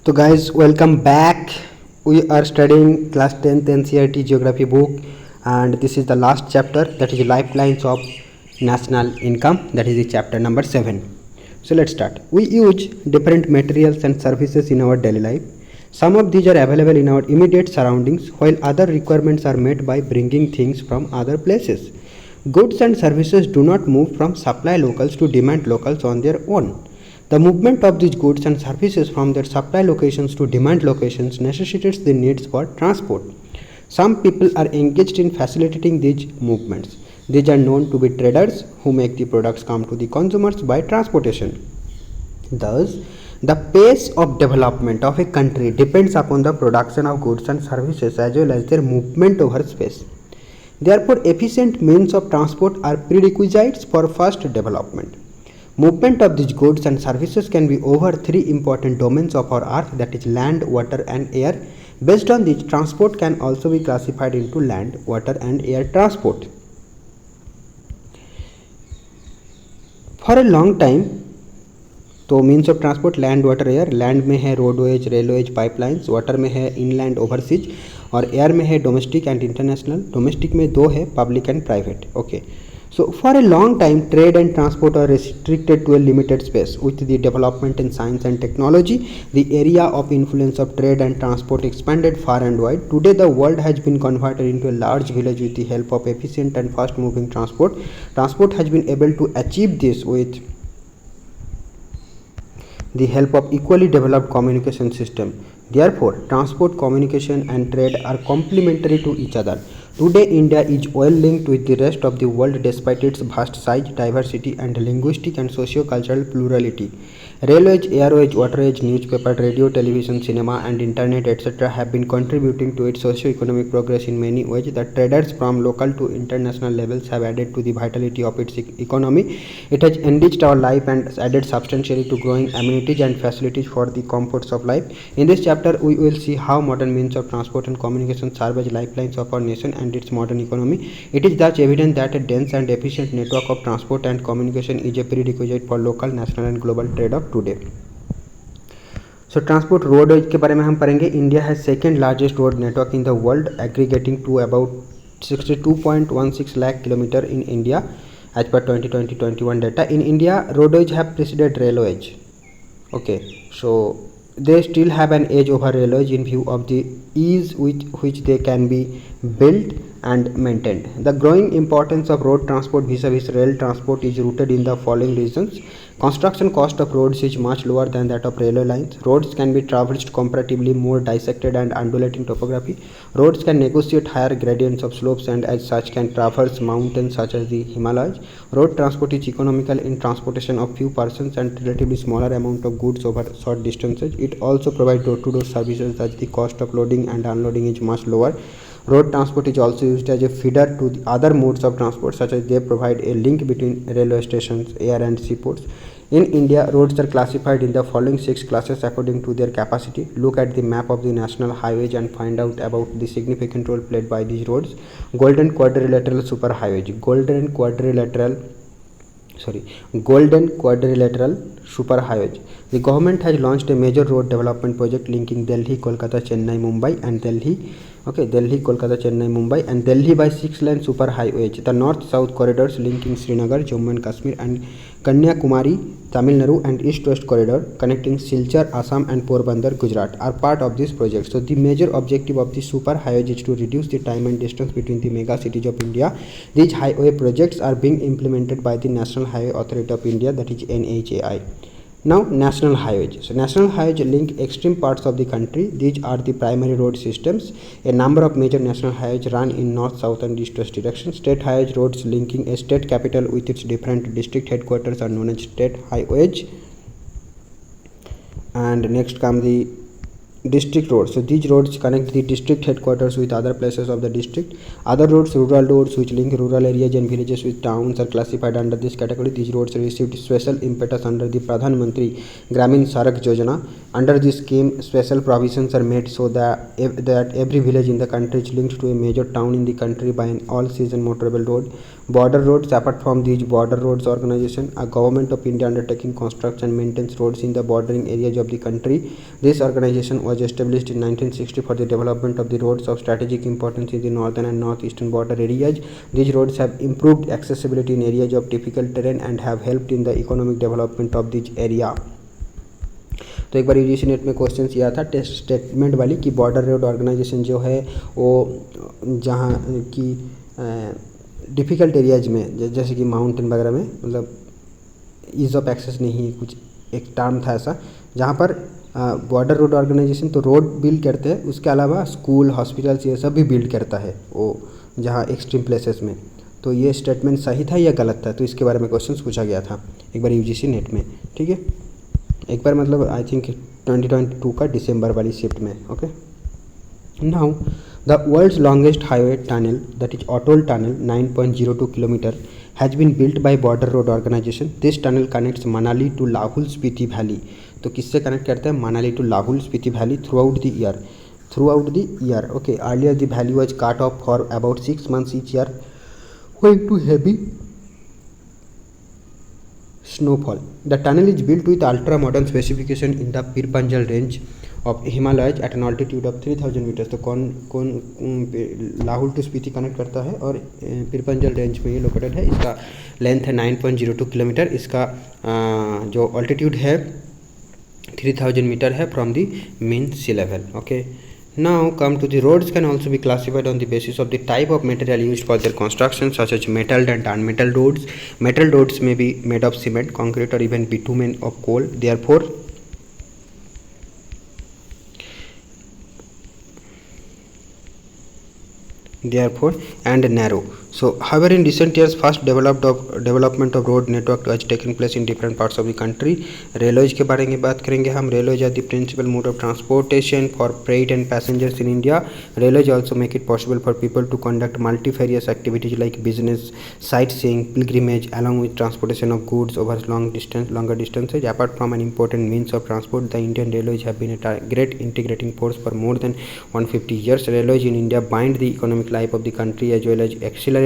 So guys, welcome back. We are studying class 10th NCERT geography book, and this is the last chapter, that is lifelines of national income, that is the chapter number 7. So let's start. We use different materials and services in our daily life. Some of these are available in our immediate surroundings, while other requirements are met by bringing things from other places. Goods and services do not move from supply locals to demand locals on their own. The movement of these goods and services from their supply locations to demand locations necessitates the needs for transport. Some people are engaged in facilitating these movements. These are known to be traders who make the products come to the consumers by transportation. Thus, the pace of development of a country depends upon the production of goods and services as well as their movement over space. Therefore, efficient means of transport are prerequisites for fast development. Movement of these goods and services can be over three important domains of our earth, that is land, water and air. Based on this, transport can also be classified into land, water and air transport. For a long time, तो means of transport land water air, land में है roadways, railways, pipelines, water में है inland overseas और air में है domestic and international. Domestic में दो है, public and private. Okay, so for a long time trade and transport are restricted to a limited space. With the development in science and technology, the area of influence of trade and transport expanded far and wide. Today the world has been converted into a large village with the help of efficient and fast moving transport. Transport has been able to achieve this with the help of equally developed communication system. Therefore, transport, communication and trade are complementary to each other. Today, India is well linked with the rest of the world despite its vast size, diversity and linguistic and socio-cultural plurality. Railways, airways, waterways, newspaper, radio, television, cinema and internet etc. have been contributing to its socio-economic progress in many ways. The traders from local to international levels have added to the vitality of its economy. It has enriched our life and added substantially to growing amenities and facilities for the comforts of life. In this chapter, we will see how modern means of transport and communication serve as lifelines of our nation and its modern economy. It is thus evident that a dense and efficient network of transport and communication is a prerequisite for local, national and global trade of today. So transport roadway के बारे में हम पढ़ेंगे. India has second largest road network in the world, aggregating to about 62.16 lakh kilometer in India as per 2020-21 data. In India, roadways have preceded railways. Okay, so they still have an edge over railways in view of the ease with which they can be built and maintained. The growing importance of road transport vis-a-vis rail transport is rooted in the following reasons. Construction cost of roads is much lower than that of railway lines. Roads can be traversed comparatively more dissected and undulating topography. Roads can negotiate higher gradients of slopes and as such can traverse mountains such as the Himalayas. Road transport is economical in transportation of few persons and relatively smaller amount of goods over short distances. It also provides door-to-door services, thus the cost of loading and unloading is much lower. Road transport is also used as a feeder to the other modes of transport, such as they provide a link between railway stations, air and seaports. In India, roads are classified in the following 6 classes according to their capacity. Look at the map of the national highways and find out about the significant role played by these roads. Golden quadrilateral superhighways. Golden quadrilateral superhighways. The government has launched a major road development project linking Delhi, Kolkata, Chennai, Mumbai and Delhi. Okay, Delhi, Kolkata, Chennai, Mumbai and Delhi by 6-lane superhighways. The north-south corridors linking Srinagar, Jammu and Kashmir and Kanyakumari, Tamil Nadu and east-west corridor connecting Silchar, Assam and Porbandar, Gujarat are part of this project. So the major objective of the superhighways is to reduce the time and distance between the mega cities of India. These highway projects are being implemented by the National Highway Authority of India, that is NHAI. Now, national highways. So national highways link extreme parts of the country. These are the primary road systems. A number of major national highways run in north, south and east-west directions. State highways, roads linking a state capital with its different district headquarters are known as state highways. And next come the district roads. So these roads connect the district headquarters with other places of the district. Other roads, rural roads which link rural areas and villages with towns are classified under this category. These roads received special impetus under the Pradhan Mantri Gramin Sadak Yojana, Under this scheme, special provisions are made so that every village in the country is linked to a major town in the country by an all-season motorable road. Border roads. Apart from these border roads organization, a government of India undertaking constructs and maintains roads in the bordering areas of the country. This organization was established in 1960 for the development of the roads of strategic importance in the northern and northeastern border areas. These roads have improved accessibility in areas of difficult terrain and have helped in the economic development of this area. तो एक बार UGC net में question यह था test statement वाली कि border road organisation जो है वो जहाँ की डिफ़िकल्ट एरियाज में जैसे कि माउंटेन वगैरह में मतलब ईज़ ऑफ एक्सेस नहीं, कुछ एक टर्म था ऐसा, जहाँ पर बॉर्डर रोड ऑर्गेनाइजेशन तो रोड बिल्ड करते हैं, उसके अलावा स्कूल हॉस्पिटल्स ये सब भी बिल्ड करता है वो जहाँ एक्सट्रीम प्लेसेस में। तो ये स्टेटमेंट सही था या गलत था, तो इसके बारे में क्वेश्चन पूछा गया था एक बार यूजीसी नेट में। ठीक है, एक बार मतलब आई थिंक 2022 का दिसंबर वाली शिफ्ट में। Okay, now the world's longest highway tunnel that is Atal tunnel 9.02 kilometre has been built by border road organisation. This tunnel connects Manali to Lahaul Spiti valley. तो किससे कनेक्ट करता है? Manali to Lahaul Spiti valley throughout the year. Okay, earlier the valley was cut off for about 6 months each year owing to heavy snowfall. The tunnel is built with ultra modern specification in the Pir Panjal range of Himalayas at an altitude of 3000 meters। तो कौन Lahaul to Spiti connect करता है और पीर Panjal range में ये located है। इसका length है 9.02 किलोमीटर। इसका जो ऑल्टीट्यूड है 3000 मीटर है from the mean sea level. Okay, now come to the roads can also be classified on the basis of the type of material used for their construction, such as metal and unmetal roads. Metal roads may be made of cement, concrete or even bitumen of coal. Therefore and narrow. So however in recent years first development of road network has taken place in different parts of the country. Railways के बारे में बात करेंगे हम। Railways are the principal mode of transportation for freight and passengers in India. Railways also make it possible for people to conduct multifarious activities like business, sightseeing, pilgrimage along with transportation of goods over longer distances. Apart from an important means of transport, the Indian Railways have been a great integrating force for more than 150 years. Railways in India bind the economic life of the country as well as accelerate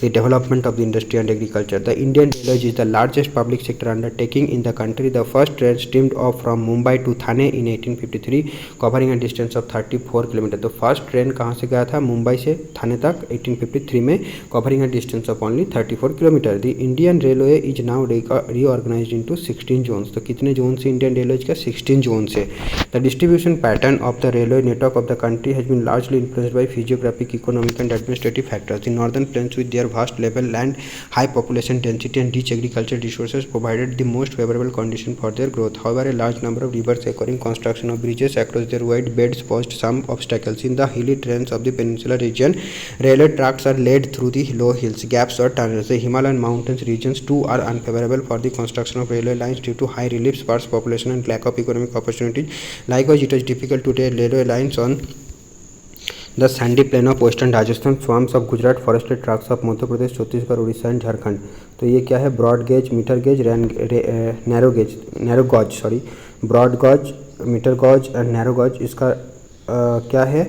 the development of the industry and agriculture. The Indian Railways is the largest public sector undertaking in the country. The first train steamed off from Mumbai to Thane in 1853 covering a distance of 34 kilometre. तो first train कहाँ से गया था? मुंबई से थाने तक 1853 में covering a distance of only 34 kilometre. The Indian Railway is now reorganized into 16 zones। तो कितने जोन से इंडियन रेलवेज का? 16 जोन से। The distribution pattern of the railway network of the country has been largely influenced by physiographic, economic and administrative factors. The northern plains with their vast level land, high population density and rich agricultural resources provided the most favorable condition for their growth. However, a large number of rivers requiring construction of bridges across their wide beds posed some obstacles. In the hilly terrains of the peninsular region, railway tracks are laid through the low hills, gaps or tunnels. The Himalayan mountains regions too are unfavorable for the construction of railway lines due to high relief, sparse population and lack of economic opportunities. Likewise, it is difficult to lay railway lines on the sandy plain of western Rajasthan, swamps of Gujarat, forested tracts of Madhya Pradesh, Chhattisgarh, Orissa and Jharkhand. तो ये क्या है? Broad gauge, metre gauge, narrow gauge, broad gauge, metre gauge and narrow gauge. इसका क्या है?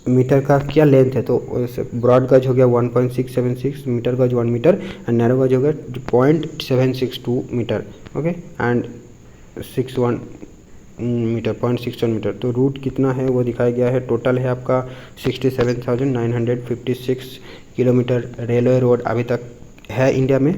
Metre का क्या length है? तो ब्रॉड गॉज हो गया 1.676 metre, gauge 1 metre and narrow gauge हो गया 0.762 metre. Okay, and 61 metre, 0.61 metre. तो रूट कितना है वो दिखाया गया है। टोटल है आपका 67,956 किलोमीटर रेलवे रोड अभी तक है इंडिया में।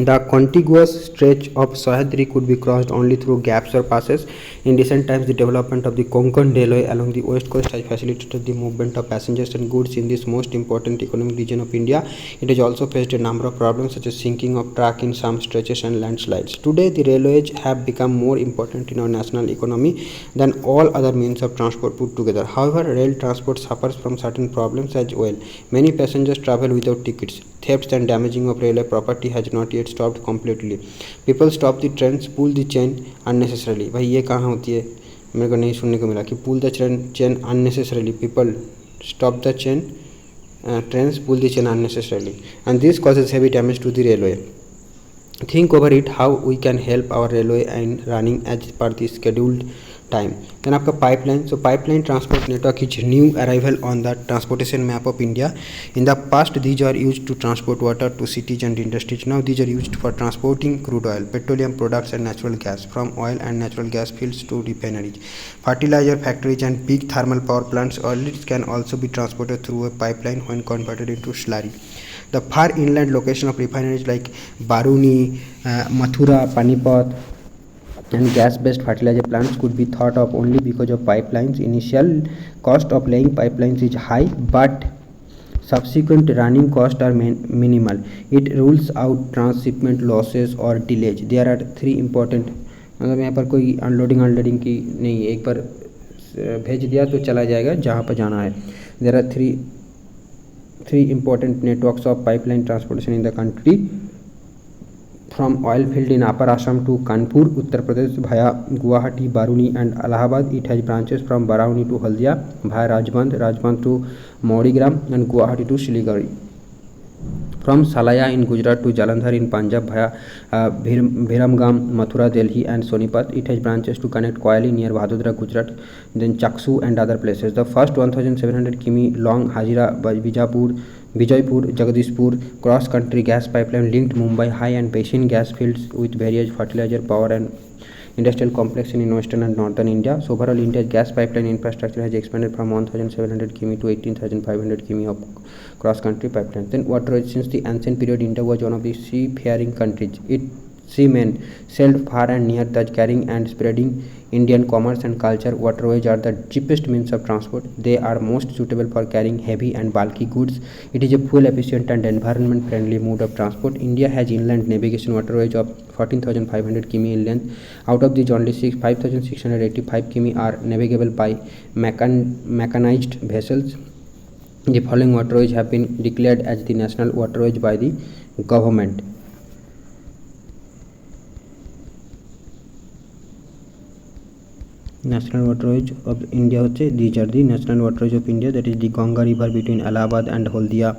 The contiguous stretch of Sahyadri could be crossed only through gaps or passes. In recent times, the development of the Konkan Railway along the west coast has facilitated the movement of passengers and goods in this most important economic region of India. It has also faced a number of problems such as sinking of track in some stretches and landslides. Today, the railways have become more important in our national economy than all other means of transport put together. However, rail transport suffers from certain problems as well. Many passengers travel without tickets. Thefts and damaging of railway property has not yet stopped completely. People stop the trains, pull the chain unnecessarily. भाई ये कहाँ होती है? मेरे को नहीं सुनने को मिला कि pull the chain unnecessarily. People stop the trains pull the chain unnecessarily, and this causes heavy damage to the railway. think over it how we can help our railway and running as per the scheduled time. Then आपका pipeline, so pipeline transport network is new arrival on the transportation map of India. In the past these are used to transport water to cities and industries. Now these are used for transporting crude oil, petroleum products and natural gas from oil and natural gas fields to refineries, fertilizer factories and big thermal power plants. Oils can also be transported through a pipeline when converted into slurry. The far inland location of refineries like Baruni, Mathura, Panipat and gas-based fertilizer plants could be thought of only because of pipelines. Initial cost of laying pipelines is high, but subsequent running costs are minimal. It rules out transshipment losses or delays. There are three important, मतलब यहाँ पर कोई unloading की नहीं, एक बार भेज दिया तो चला जाएगा जहाँ पर जाना है. There are three important networks of pipeline transportation in the country. From oil field in Upper Assam to Kanpur, Uttar Pradesh via Guwahati, Baruni and Allahabad. It has branches from Barauni to Haldia via Rajband to Morigram and Guwahati to Siliguri. From Salaya in Gujarat to Jalandhar in Punjab via Viramgam, Mathura, Delhi and Sonipat. It has branches to connect Koyali near Vadodara, Gujarat, then Chaksu and other places. The first 1700 km long Hazira, Vijaypur, Jagadishpur cross-country gas pipeline linked Mumbai high and basin gas fields with various fertilizer, power and industrial complex in western and northern India. So overall, India's gas pipeline infrastructure has expanded from 1,700 km to 18,500 km of cross-country pipelines. Then waterways. Since the ancient period, India was one of the seafaring countries. Its seamen sailed far and near, thus carrying and spreading Indian commerce and culture. Waterways are the cheapest means of transport. They are most suitable for carrying heavy and bulky goods. It is a fuel-efficient and environment-friendly mode of transport. India has inland navigation waterways of 14,500 km in length. Out of these, only 5,685 km are navigable by mechanized vessels. The following waterways have been declared as the national waterways by the government. National waterways of India, these are the national waterways of India, that is the Ganga river between Allahabad and Haldia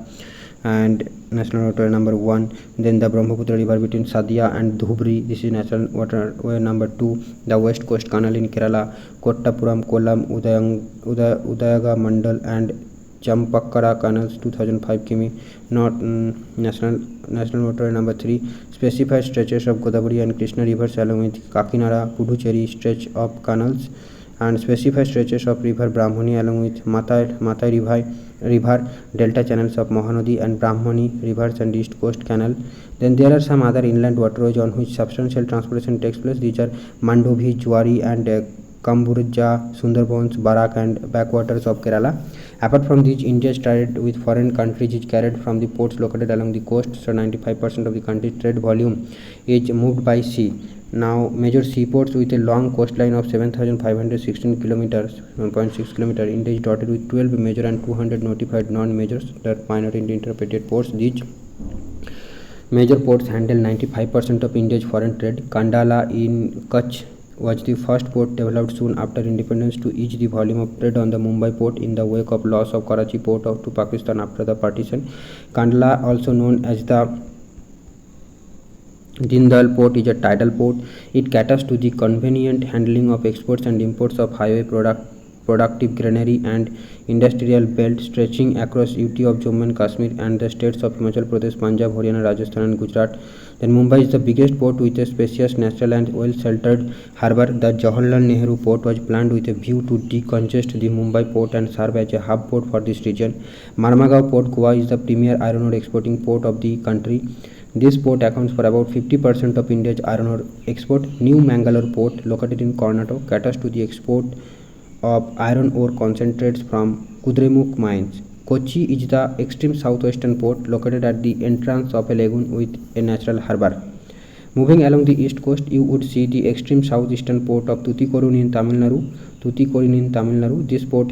and national waterway number 1. Then the Brahmaputra river between Sadia and Dhubri, this is national waterway number 2. The West Coast Canal in Kerala, Kottapuram, Kollam, Udayaga Mandal and Champakkara canals 2005 km. Not national waterway number 3. Specified stretches of Godavari and Krishna rivers along with Kakinada, Puducherry stretch of canals, and specified stretches of river Brahmani along with Matai river delta channels of Mahanadi and Brahmani rivers and East Coast Canal. Then there are some other inland waterways on which substantial transportation takes place. These are Mandobhi, Juari and Kamburja, Sundarbans, Barak and backwaters of Kerala. Apart from these, India's trade with foreign countries is carried from the ports located along the coast, so 95% of the country's trade volume is moved by sea. Now, major seaports with a long coastline of 7,516 kilometers, 1.6 km. India is dotted with 12 major and 200 notified non-majors, that minor interpreted ports. These major ports handle 95% of India's foreign trade. Kandala in Kutch was the first port developed soon after independence to ease the volume of trade on the Mumbai port in the wake of loss of Karachi port to Pakistan after the partition. Kandla, also known as the Dindal port, is a tidal port. It caters to the convenient handling of exports and imports of highway productive granary and industrial belt stretching across UT of Jammu and Kashmir and the states of Himachal Pradesh, Punjab, Haryana, Rajasthan and Gujarat. Then Mumbai is the biggest port with a spacious natural and well-sheltered harbour. The Jawaharlal Nehru port was planned with a view to decongest the Mumbai port and serve as a hub port for this region. Marmagao Port, Goa, is the premier iron ore exporting port of the country. This port accounts for about 50% of India's iron ore export. New Mangalore port, located in Karnataka, caters to the export of iron ore concentrates from Kudremukh mines. Kochi is the extreme southwestern port, located at the entrance of a lagoon with a natural harbour. Moving along the east coast, you would see the extreme southeastern port of Tuticorin in Tamil Nadu. This port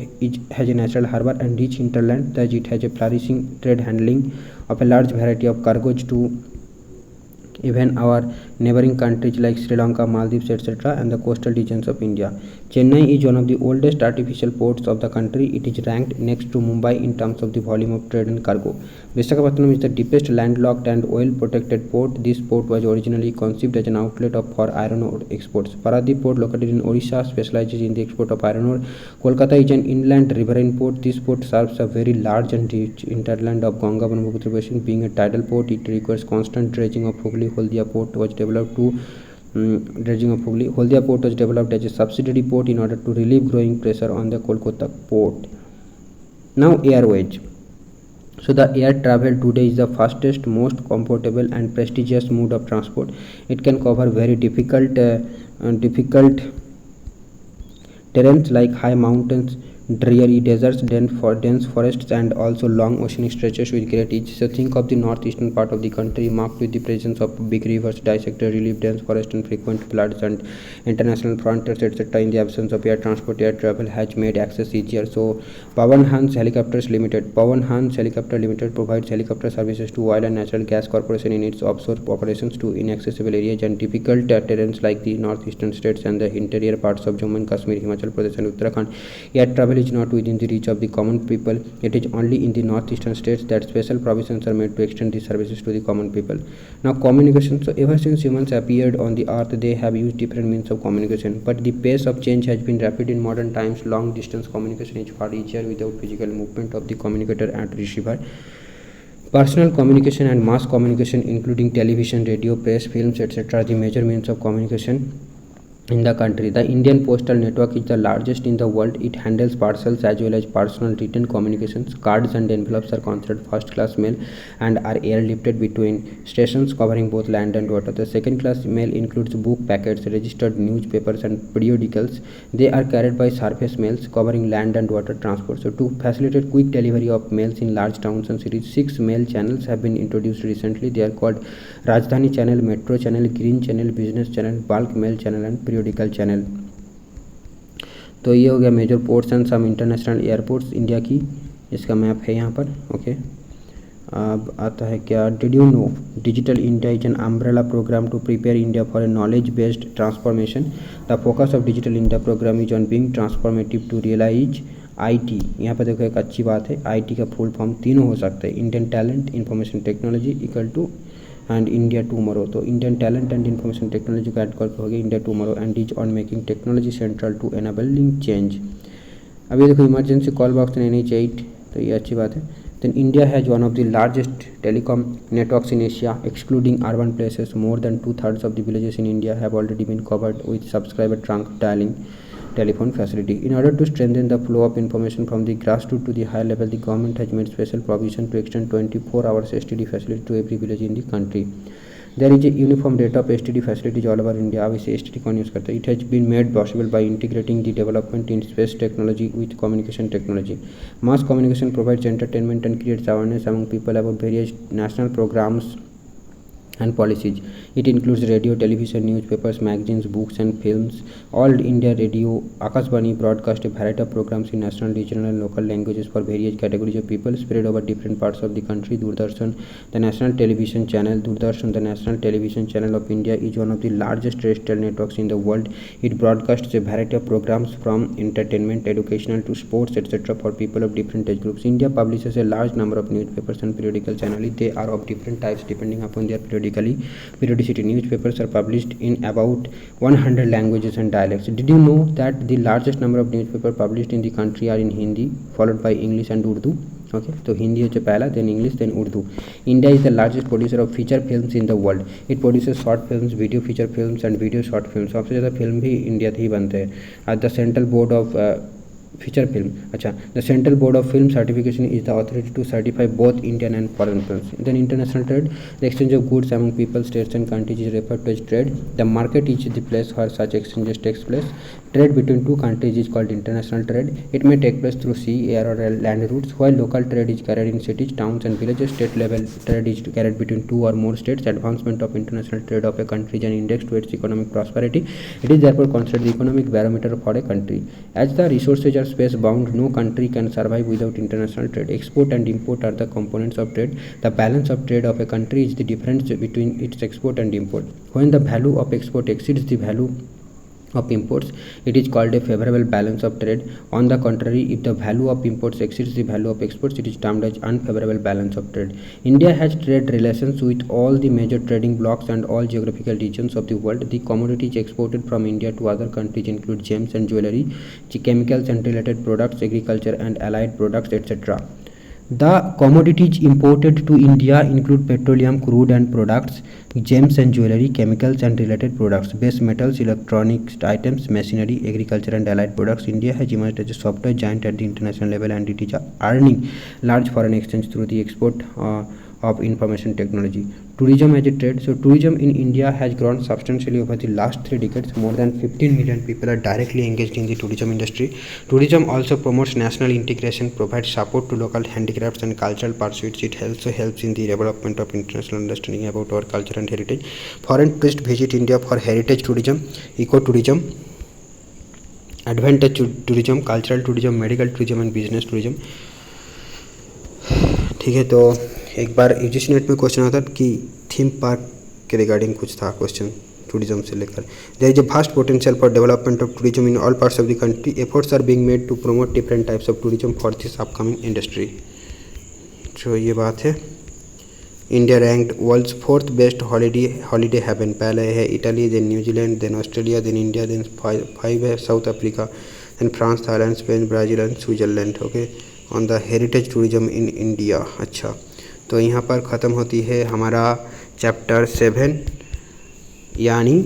has a natural harbour and rich hinterland, thus it has a flourishing trade handling of a large variety of cargoes to even our neighboring countries like Sri Lanka, Maldives, etc., and the coastal regions of India. Chennai is one of the oldest artificial ports of the country. It is ranked next to Mumbai in terms of the volume of trade and cargo. Visakhapatnam is the deepest landlocked and oil-protected port. This port was originally conceived as an outlet for iron ore exports. Paradip port, located in Odisha, specializes in the export of iron ore. Kolkata is an inland riverine port. This port serves a very large and rich hinterland of Ganga-Brahmaputra basin. Being a tidal port, it requires constant dredging of Hooghly. Haldia port was developed Haldia port was developed as a subsidiary port in order to relieve growing pressure on the Kolkata port. Now, airways. So the air travel today is the fastest, most comfortable and prestigious mode of transport. It can cover very difficult terrains like high mountains, dreary deserts, dense forests, and also long oceanic stretches with great ease. So think of the northeastern part of the country marked with the presence of big rivers, dissected relief, dense forest, and frequent floods and international frontiers, etc. In the absence of air transport, air travel has made access easier. So Pawan Hans Helicopters Limited. Pawan Hans Helicopter Limited provides helicopter services to Oil and Natural Gas Corporation in its offshore operations to inaccessible areas and difficult terrains like the northeastern states and the interior parts of Jammu and Kashmir, Himachal Pradesh, and Uttarakhand. Air travel is not within the reach of the common people. It is only in the northeastern states that special provisions are made to extend these services to the common people. Now, communication. So ever since humans appeared on the earth, they have used different means of communication, but the pace of change has been rapid in modern times. Long distance communication is far easier without physical movement of the communicator and receiver. Personal communication and mass communication, including television, radio, press, films, etc., are the major means of communication in the country. The Indian Postal Network is the largest in the world. It handles parcels as well as personal written communications. Cards and envelopes are considered first-class mail and are airlifted between stations covering both land and water. The second-class mail includes book packets, registered newspapers, and periodicals. They are carried by surface mails covering land and water transport. So to facilitate quick delivery of mails in large towns and cities, 6 mail channels have been introduced recently. They are called Rajdhani Channel, Metro Channel, Green Channel, Business Channel, Bulk Mail Channel, and periodical channel. तो ये हो गया major ports and some international airports India की, इसका map है यहाँ पर. Okay, अब आता है क्या, did you know digital India is an umbrella programme to prepare India for a knowledge based transformation. The focus of digital India programme is on being transformative to realise IT. यहाँ पर देखो एक अच्छी बात है, IT का full form तीनों हो सकता है, Indian talent, information technology equal to and India tomorrow. तो Indian talent and information technology को ऐड करके हो गया India tomorrow and is on making technology central to enabling change. अब ये देखो emergency call box in NH8, तो ये अच्छी बात है. Then India has one of the largest telecom networks in Asia excluding urban places. More than 2/3 of the villages in India have already been covered with subscriber trunk dialling telephone facility. In order to strengthen the flow of information from the grassroots to the high level, the government has made special provision to extend 24 hours STD facility to every village in the country. There is a uniform rate of STD facilities all over India. अब इसे STD कौन use करता है? It has been made possible by integrating the development in space technology with communication technology. Mass communication provides entertainment and creates awareness among people about various national programs and policies. It includes radio, television, newspapers, magazines, books, and films. All India Radio, Akashvani broadcast a variety of programs in national, regional, and local languages for various categories of people spread over different parts of the country. Doordarshan, the national television channel. Doordarshan, the national television channel of India, is one of the largest terrestrial networks in the world. It broadcasts a variety of programs from entertainment, educational to sports, etc. for people of different age groups. India publishes a large number of newspapers and periodicals annually. They are of different types depending upon their periodicity. Newspapers are published in about 100 languages and dialects. Did you know that the largest number of newspapers published in the country are in Hindi, followed by English and Urdu? Okay, तो हिंदी हो पहला, then English, then Urdu. India is the largest producer of feature films in the world. It produces short films, video feature films, and video short films. सबसे ज़्यादा film भी India से ही बनते हैं. At the Central Board of feature film. अच्छा, the Central Board of Film Certification is the authority to certify both Indian and foreign films. Then international trade, the exchange of goods among people, states, and countries is referred to as trade. The market is the place where such exchanges takes place. Trade between two countries is called international trade. It may take place through sea, air, or land routes. While local trade is carried in cities, towns, and villages, state level trade is carried between two or more states. Advancement of international trade of a country is an index to its economic prosperity. It is therefore considered the economic barometer for a country. As the resources are space bound. No country can survive without international trade. Export and import are the components of trade. The balance of trade of a country is the difference between its export and import. When the value of export exceeds the value of imports, it is called a favorable balance of trade. On the contrary, if the value of imports exceeds the value of exports, it is termed as unfavorable balance of trade. India has trade relations with all the major trading blocs and all geographical regions of the world. The commodities exported from India to other countries include gems and jewelry, chemicals and related products, agriculture and allied products, etc. The commodities imported to India include petroleum, crude and products, gems and jewelry, chemicals and related products, base metals, electronics items, machinery, agriculture and allied products. India has emerged as a software giant at the international level, and it is earning large foreign exchange through the export of information technology. Tourism as a trade. So tourism in India has grown substantially over the last 3 decades. More than 15 million people are directly engaged in the tourism industry. Tourism also promotes national integration, provides support to local handicrafts and cultural pursuits. It also helps in the development of international understanding about our culture and heritage. Foreign tourists visit India for heritage tourism, eco-tourism, advantage tourism, cultural tourism, medical tourism and business tourism. ठीक है, तो एक बार UGC net में question आता कि theme park के regarding कुछ था क्वेश्चन टूरिज्म से लेकर. There is a vast potential for development of tourism in all parts of the country. Efforts are being made to promote different types of tourism for this upcoming industry. तो ये बात है. India ranked world's 4th best holiday haven. पहले है Italy, then New Zealand, then Australia, then India, then 5 है South Africa, then France, Thailand, Spain, Brazil and Switzerland. Okay, on the heritage tourism in India. अच्छा, तो यहाँ पर ख़त्म होती है हमारा चैप्टर 7 यानी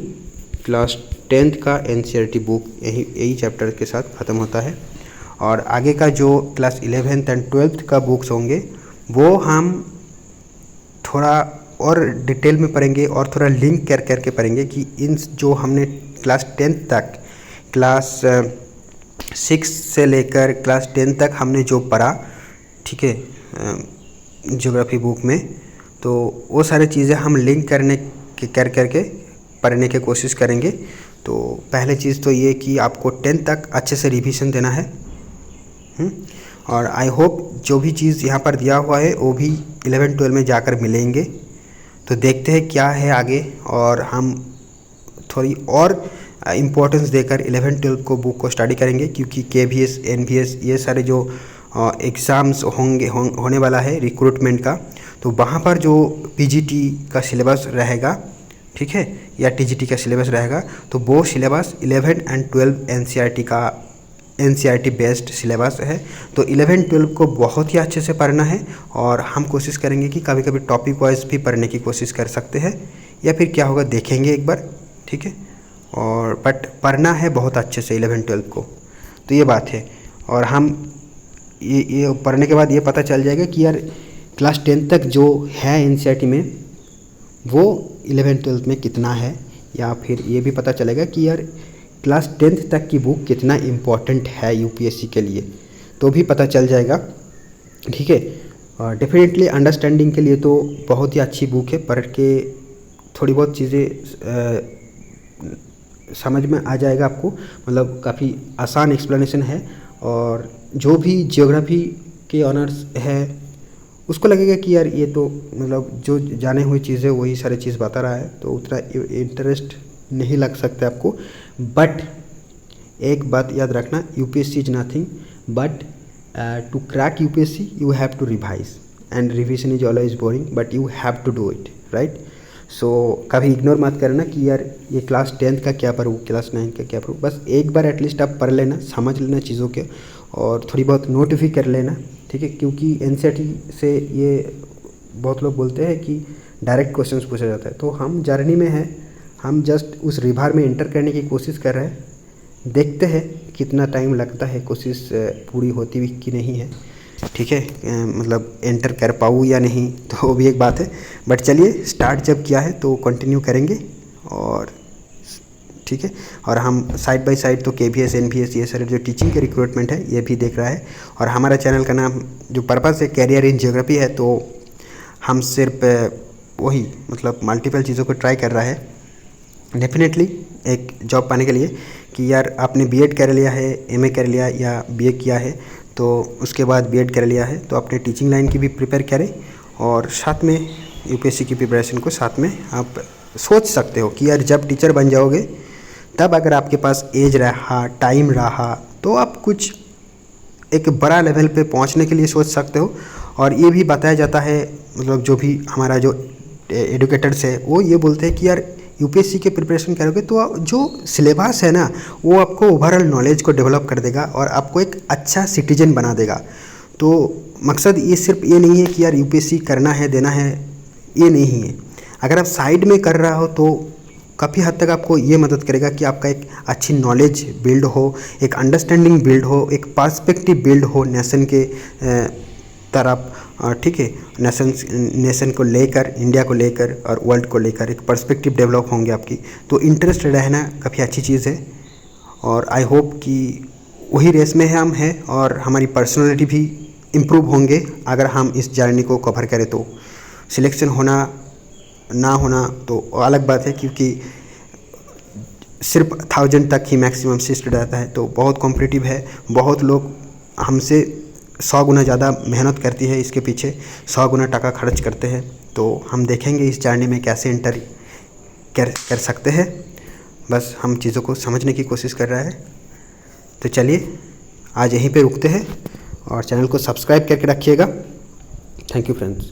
क्लास 10th का NCERT बुक. यही चैप्टर के साथ ख़त्म होता है. और आगे का जो क्लास 11th एंड 12th का बुक्स होंगे वो हम थोड़ा और डिटेल में पढ़ेंगे और थोड़ा लिंक कर करके पढ़ेंगे कि इन जो हमने क्लास 10th तक, क्लास 6 से लेकर क्लास 10 तक हमने जो पढ़ा, ठीक है, ज्योग्राफी बुक में, तो वो सारी चीज़ें हम लिंक कर करके पढ़ने की कोशिश करेंगे. तो पहले चीज़ तो ये कि आपको 10th तक अच्छे से रिवीजन देना है. और आई होप जो भी चीज़ यहाँ पर दिया हुआ है वो भी 11-12 में जाकर मिलेंगे. तो देखते हैं क्या है आगे, और हम थोड़ी और इम्पोर्टेंस देकर 11-12 को बुक को स्टडी करेंगे, क्योंकि KVS, NVS ये सारे जो एग्ज़ाम्स होने वाला है रिक्रूटमेंट का, तो वहाँ पर जो PGT का सिलेबस रहेगा, ठीक है, या TGT का सिलेबस रहेगा, तो वो syllabus 11 and 12 NCERT based syllabus है. तो 11-12 को बहुत ही अच्छे से पढ़ना है, और हम कोशिश करेंगे कि कभी कभी टॉपिक वाइज भी पढ़ने की कोशिश कर सकते हैं, या फिर क्या होगा देखेंगे एक बार, ठीक है. और बट पढ़ना है बहुत अच्छे से 11-12 को. तो ये बात है. और हम ये पढ़ने के बाद ये पता चल जाएगा कि यार क्लास 10 तक जो है NCERT में वो 11-12 में कितना है, या फिर ये भी पता चलेगा कि यार क्लास 10th तक की बुक कितना इम्पोर्टेंट है UPSC के लिए, तो भी पता चल जाएगा, ठीक है. और डेफिनेटली अंडरस्टैंडिंग के लिए तो बहुत ही अच्छी बुक है. पढ़ के थोड़ी बहुत चीज़ें समझ में आ जाएगा आपको, मतलब काफ़ी आसान एक्सप्लेनेशन है. और जो भी ज्योग्राफी के ऑनर्स है उसको लगेगा कि यार ये तो मतलब जो जाने हुई चीज़ें वही सारी चीज़ बता रहा है, तो उतना इंटरेस्ट नहीं लग सकता आपको. बट एक बात याद रखना, UPSC is nothing but to crack UPSC you have to revise, and revision is always boring but you have to do it, right. So कभी इग्नोर मत करना कि यार ये क्लास 10th का क्या पढ़ूँ, क्लास 9 का क्या पढ़ूँ. बस एक बार एटलीस्ट आप पढ़ लेना, समझ लेना चीज़ों के, और थोड़ी बहुत नोट भी कर लेना, ठीक है. क्योंकि NCERT से ये बहुत लोग बोलते हैं कि डायरेक्ट क्वेश्चंस पूछा जाता है, तो हम जर्नी में हैं, हम जस्ट उस रिभार में एंटर करने की कोशिश कर रहे हैं. देखते हैं कितना टाइम लगता है, कोशिश पूरी होती भी कि नहीं है, ठीक है, मतलब एंटर कर पाऊँ या नहीं, तो वो भी एक बात है. बट चलिए स्टार्ट जब किया है तो कंटिन्यू करेंगे, और ठीक है. और हम साइड बाय साइड तो KVS, NVS ये सारे जो टीचिंग के रिक्रूटमेंट है ये भी देख रहा है. और हमारा चैनल का नाम जो पर्पस है कैरियर इन ज्योग्राफी है, तो हम सिर्फ वही मतलब मल्टीपल चीज़ों को ट्राई कर रहा है. डेफिनेटली एक जॉब पाने के लिए कि यार आपने बीएड कर लिया है, एमए कर लिया या बीए किया है, तो उसके बाद बीएड कर लिया है तो अपने टीचिंग लाइन की भी प्रिपेयर करें और साथ में यूपीएससी की प्रिपरेशन को साथ में आप सोच सकते हो कि यार जब टीचर बन जाओगे तब अगर आपके पास एज रहा, टाइम रहा, तो आप कुछ एक बड़ा लेवल पे पहुंचने के लिए सोच सकते हो। और ये भी बताया जाता है, मतलब जो भी हमारा जो एडुकेटर्स है वो ये बोलते हैं कि यार यूपीएससी के प्रिपरेशन करोगे तो जो सिलेबस है ना वो आपको ओवरऑल नॉलेज को डेवलप कर देगा और आपको एक अच्छा सिटीजन बना देगा। तो मकसद ये सिर्फ ये नहीं है कि यार यूपीएससी करना है, देना है, ये नहीं है। अगर आप साइड में कर रहा हो तो काफ़ी हद तक आपको ये मदद करेगा कि आपका एक अच्छी नॉलेज बिल्ड हो, एक अंडरस्टैंडिंग बिल्ड हो, एक पर्सपेक्टिव बिल्ड हो नेशन के तरफ, ठीक है। नेशन को लेकर, इंडिया को लेकर और वर्ल्ड को लेकर एक पर्सपेक्टिव डेवलप होंगे आपकी। तो इंटरेस्ट रहना काफ़ी अच्छी चीज़ है और आई होप कि वही रेस में हम हैं और हमारी पर्सनालिटी भी इम्प्रूव होंगे अगर हम इस जर्नी को कवर करें। तो सिलेक्शन होना ना होना तो अलग बात है, क्योंकि सिर्फ 1000 तक ही मैक्सिमम सीट रहता है, तो बहुत कॉम्पिटिटिव है। बहुत लोग हमसे 100 गुना ज़्यादा मेहनत करती है, इसके पीछे 100 गुना टका खर्च करते हैं। तो हम देखेंगे इस जर्नी में कैसे एंटर कर सकते हैं, बस हम चीज़ों को समझने की कोशिश कर रहा है। तो चलिए आज यहीं पे रुकते हैं और चैनल को सब्सक्राइब करके रखिएगा। Thank you friends.